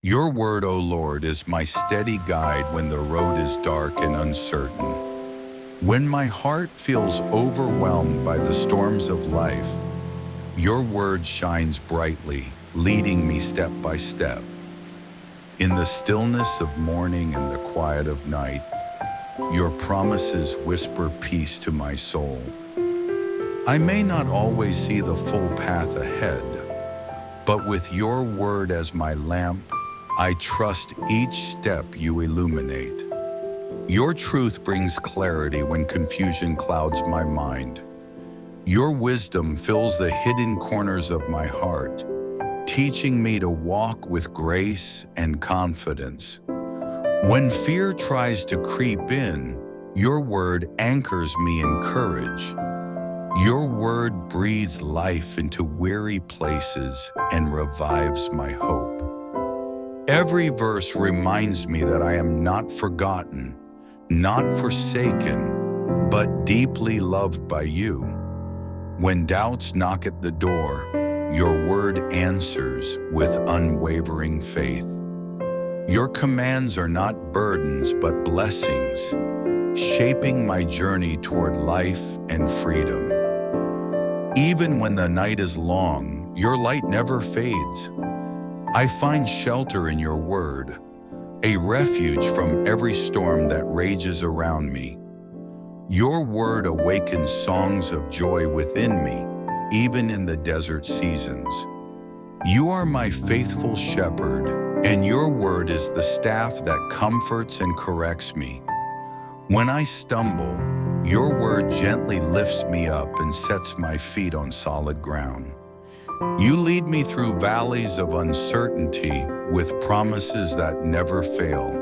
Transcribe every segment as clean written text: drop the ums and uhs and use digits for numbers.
Your word, O Lord, is my steady guide when the road is dark and uncertain. When my heart feels overwhelmed by the storms of life, your word shines brightly, leading me step by step. In the stillness of morning and the quiet of night, your promises whisper peace to my soul. I may not always see the full path ahead, but with your word as my lamp, I trust each step you illuminate. Your truth brings clarity when confusion clouds my mind. Your wisdom fills the hidden corners of my heart, teaching me to walk with grace and confidence. When fear tries to creep in, your word anchors me in courage. Your word breathes life into weary places and revives my hope. Every verse reminds me that I am not forgotten, not forsaken, but deeply loved by you. When doubts knock at the door, your word answers with unwavering faith. Your commands are not burdens but blessings, shaping my journey toward life and freedom. Even when the night is long, your light never fades. I find shelter in your word, a refuge from every storm that rages around me. Your word awakens songs of joy within me, even in the desert seasons. You are my faithful shepherd, and your word is the staff that comforts and corrects me. When I stumble, your word gently lifts me up and sets my feet on solid ground. You lead me through valleys of uncertainty with promises that never fail.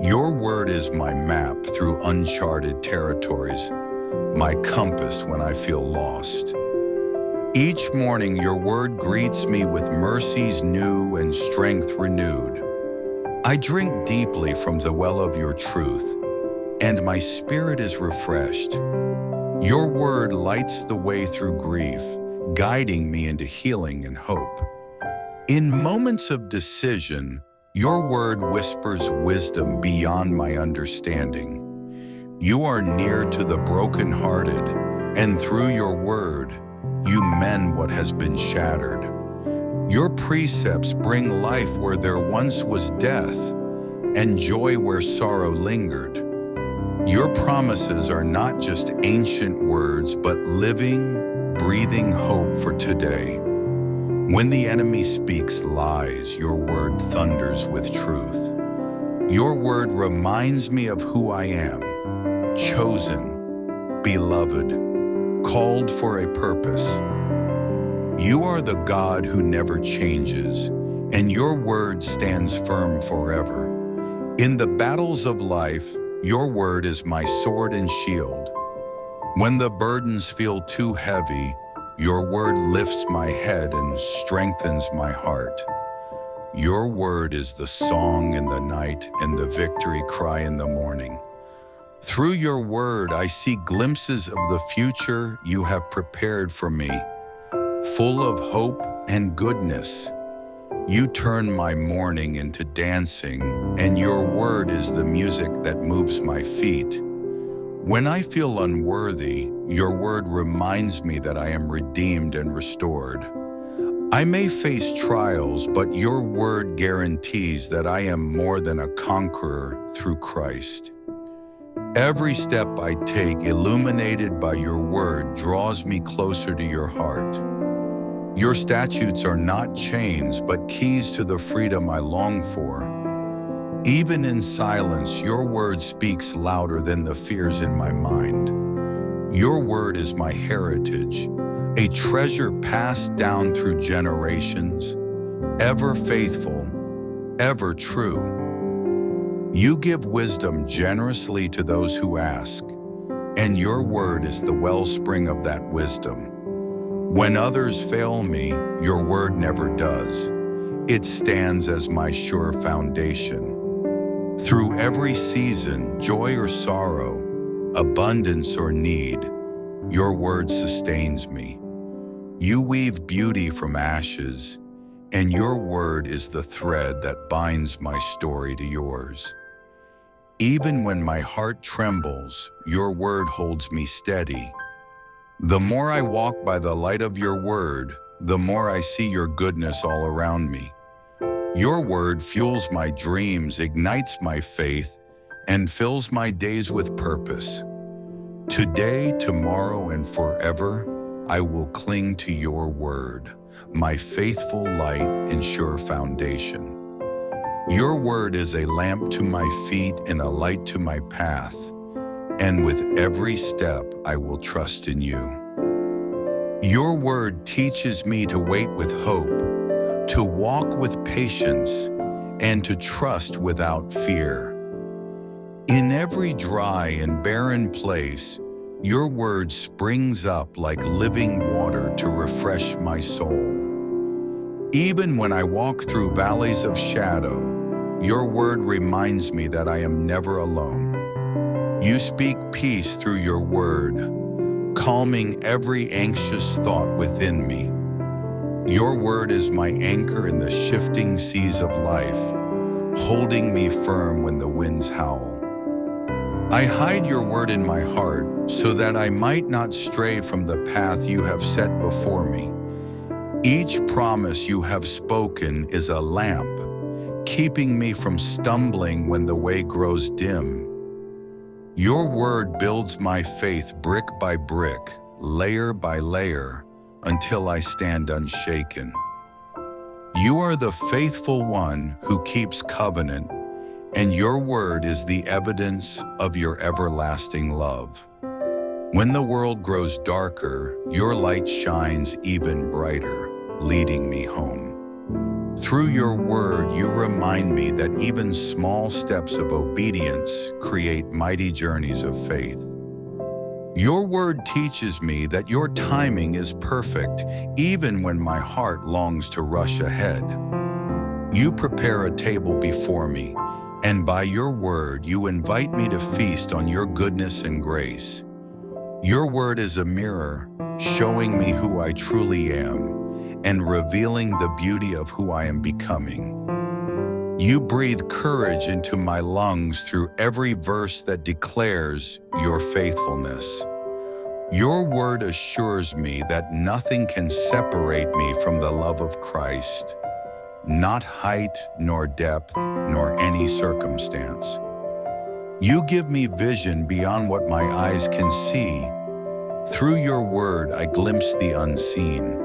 Your word is my map through uncharted territories, my compass when I feel lost. Each morning, your word greets me with mercies new and strength renewed. I drink deeply from the well of your truth, and my spirit is refreshed. Your word lights the way through grief, guiding me into healing and hope. In moments of decision, your word whispers wisdom beyond my understanding. You are near to the brokenhearted, and through your word, you mend what has been shattered. Your precepts bring life where there once was death, and joy where sorrow lingered. Your promises are not just ancient words, but living, breathing hope for today. When the enemy speaks lies, your word thunders with truth. Your word reminds me of who I am, chosen, beloved, called for a purpose. You are the God who never changes, and your word stands firm forever. In the battles of life, your word is my sword and shield. When the burdens feel too heavy, your word lifts my head and strengthens my heart. Your word is the song in the night and the victory cry in the morning. Through your word, I see glimpses of the future you have prepared for me, full of hope and goodness. You turn my mourning into dancing, and your word is the music that moves my feet. When I feel unworthy, your word reminds me that I am redeemed and restored. I may face trials, but your word guarantees that I am more than a conqueror through Christ. Every step I take, illuminated by your word, draws me closer to your heart. Your statutes are not chains, but keys to the freedom I long for. Even in silence, your word speaks louder than the fears in my mind. Your word is my heritage, a treasure passed down through generations, ever faithful, ever true. You give wisdom generously to those who ask, and your word is the wellspring of that wisdom. When others fail me, your word never does. It stands as my sure foundation. Through every season, joy or sorrow, abundance or need, your word sustains me. You weave beauty from ashes, and your word is the thread that binds my story to yours. Even when my heart trembles, your word holds me steady. The more I walk by the light of your word, the more I see your goodness all around me. Your word fuels my dreams, ignites my faith, and fills my days with purpose. Today, tomorrow, and forever, I will cling to your word, my faithful light and sure foundation. Your word is a lamp to my feet and a light to my path, and with every step I will trust in you. Your word teaches me to wait with hope, to walk with patience, and to trust without fear. In every dry and barren place, your word springs up like living water to refresh my soul. Even when I walk through valleys of shadow, your word reminds me that I am never alone. You speak peace through your word, calming every anxious thought within me. Your word is my anchor in the shifting seas of life, holding me firm when the winds howl. I hide your word in my heart so that I might not stray from the path you have set before me. Each promise you have spoken is a lamp, keeping me from stumbling when the way grows dim. Your word builds my faith brick by brick, layer by layer, until I stand unshaken. You are the faithful one who keeps covenant, and your word is the evidence of your everlasting love. When the world grows darker, your light shines even brighter, leading me home. Through your word, you remind me that even small steps of obedience create mighty journeys of faith. Your word teaches me that your timing is perfect, even when my heart longs to rush ahead. You prepare a table before me, and by your word, you invite me to feast on your goodness and grace. Your word is a mirror, showing me who I truly am, and revealing the beauty of who I am becoming. You breathe courage into my lungs through every verse that declares your faithfulness. Your word assures me that nothing can separate me from the love of Christ. Not height, nor depth, nor any circumstance. You give me vision beyond what my eyes can see. Through your word, I glimpse the unseen.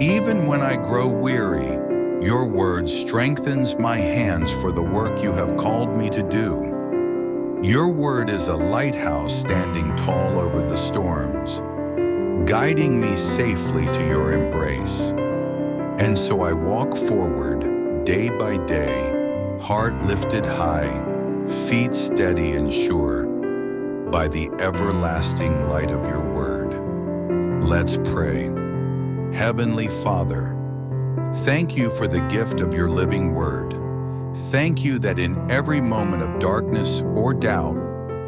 Even when I grow weary, your word strengthens my hands for the work you have called me to do. Your word is a lighthouse standing tall over the storms, guiding me safely to your embrace. And so I walk forward, day by day, heart lifted high, feet steady and sure, by the everlasting light of your word. Let's pray. Heavenly Father, thank you for the gift of your living word. Thank you that in every moment of darkness or doubt,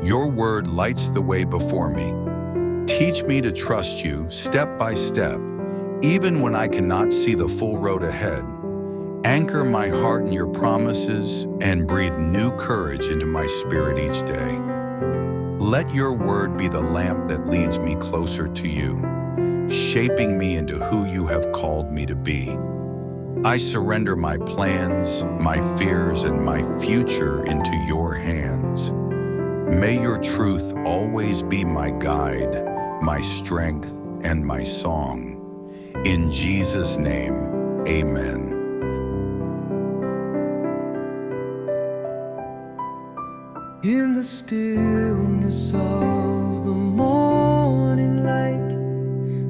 your word lights the way before me. Teach me to trust you step by step, even when I cannot see the full road ahead. Anchor my heart in your promises and breathe new courage into my spirit each day. Let your word be the lamp that leads me closer to you, shaping me into who you have called me to be. I surrender my plans, my fears, and my future into your hands. May your truth always be my guide, my strength, and my song. In Jesus' name, amen. In the stillness of the morning light,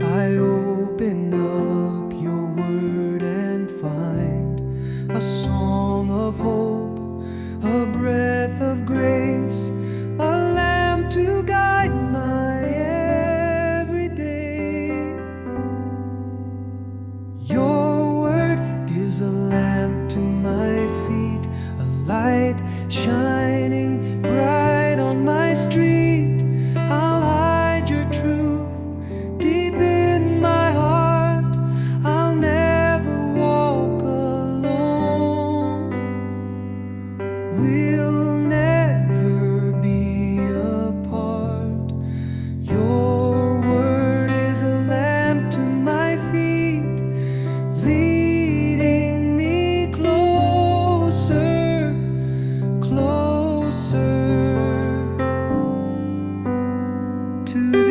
I open up your word and find a song of hope, a breath of grace, a lamp to guide my every day. Your word is a lamp to my feet, a light shining bright on my street. I'll hide your truth deep in my heart. I'll never walk We'll never be apart. Your word is a lamp to my feet, leading me closer, closer to